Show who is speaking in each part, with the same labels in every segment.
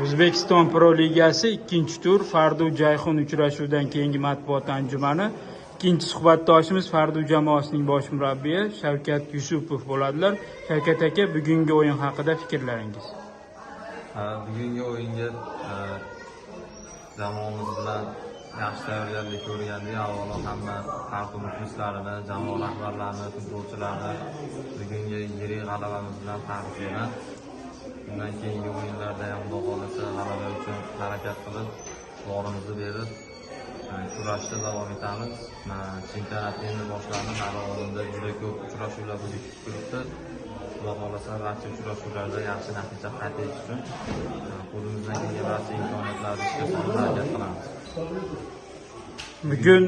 Speaker 1: O'zbekiston Pro Ligasi 2-tur Fardu Jayxun uchrashuvidan keyingi matbuot anjumani. Ikkinchi suhbatdoshimiz Fardu jamoasining bosh murabbiyi Shavkat Yusupov bo'ladilar. Shavkat aka, bugungi o'yin haqida fikrlaringiz?
Speaker 2: Bugungi o'yinga jamoamiz bilan yaxshi tayyorgarlik ko'rgandik. Avvalo hamma Fardu muxlislarini, jamoa rahbarlarini, futbolchilarni bugungi yirik g'alabamiz bilan tabriklayman. Bundan keyingi o'yinlarda ham Xudo xolasa g'alaba uchun harakat qilib, borimizni berib, kurashda davom etamiz. Chempionat endi boshlandi. Hali oldinda juda ko'p uchrashuvlar bizni kutib turibdi. Xudo xolasa barcha uchrashuvlarda yaxshi natija qayd etish uchun qo'limizdan kelgan barcha imkoniyatlarni ishga solib harakat qilamiz.
Speaker 1: Bugun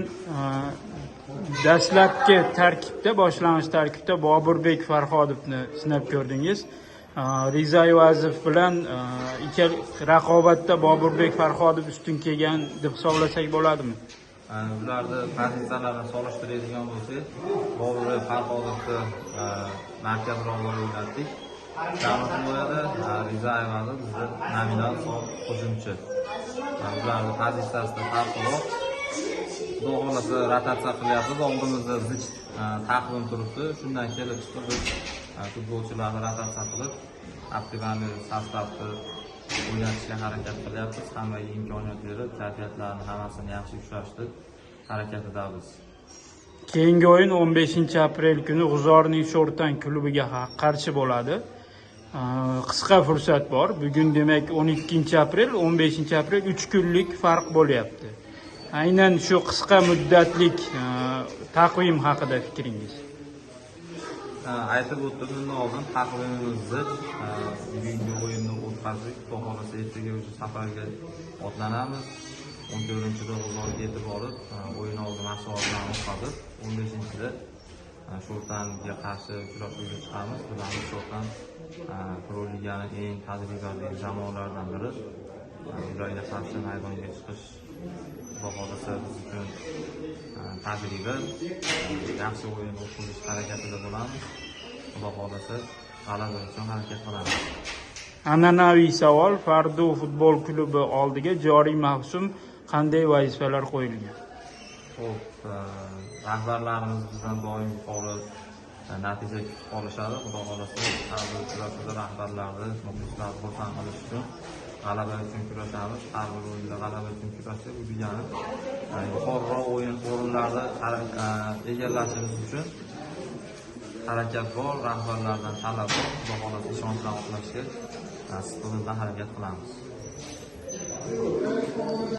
Speaker 1: dastlabki tarkibda, boshlang'ich tarkibda Boburbek Farhodovni sinab ko'rdingiz. Riza Ayvazov bilan raqobatda Boburbek Farhodov ustun kelgan deb hisoblasak bo'ladimi?
Speaker 2: Ularni pozitsiyalarini solishtiradigan bo'lsak, Boburbek Farhodovni markazroqda o'ynatdik. Jamoada Riza Ayvazov bizning nominal hujumchi. Ularni pozitsiyasida farqliroq. Xudo xolasa rotatsiya qilyapmiz. Oldimizda zich taqvim turibdi. Shundan kelib chiqib biz futbolchilarni rotatsiya qilib, optimal sostavda o'ynatishga harakat qilyapmiz. Hammaga imkoniyat berib, kayfiyatlarni hammasini yaxshi ushlashdi harakatidamiz.
Speaker 1: Keyingi o'yin 15-aprel kuni G'uzorning Sho'rtan klubiga qarshi bo'ladi. Qisqa fursat bor. Bugun demak 12-aprel, 15-aprel 3 kunlik farq bo'lyapti. Aynan shu qisqa muddatlik taqvim haqida fikringiz?
Speaker 2: Aytib o'tdim, bundan oldin taqvimimizni bugungi o'yinni o'tkazdik. Xudo xolasa ertaga o'sha safarga otlanamiz. 14-da G'uzorga yetib borib, o'yin oldi mashg'ulotlarni o'tkazib, 15-da Sho'rtanga qarshi uchrashuvga chiqamiz. Bilamiz, Sho'rtan Pro Liganing eng tajribali jamoalaridan biri. Ularga qarshi maydonga chiqish Xudo xolasa biz uchun tajriba, yaxshi o'yin o'tkazish harakatida bo'lamiz. Xudo xolasa g'alaba uchun harakat qilamiz.
Speaker 1: An'anaviy savol: Fardu futbol klubi oldiga joriy mavsum qanday vazifalar qo'yilgan?
Speaker 2: Xo'p, rahbarlarimiz bizdan doim yuqori natija kutib qolishadi. Xudo xolasa har bir uchrashuvda rahbarlarni, muxlislarni xursand qilish uchun g'alaba uchun kurashamiz. Har bir o'yinda g'alaba uchun kurashdik. Bu degani yuqoriroq o'yin o'rinlarida egallashimiz uchun harakat bor, rahbarlardan talab bor. Xudo xolasa ishonchdan oqlashga sidqidildan harakat qilamiz.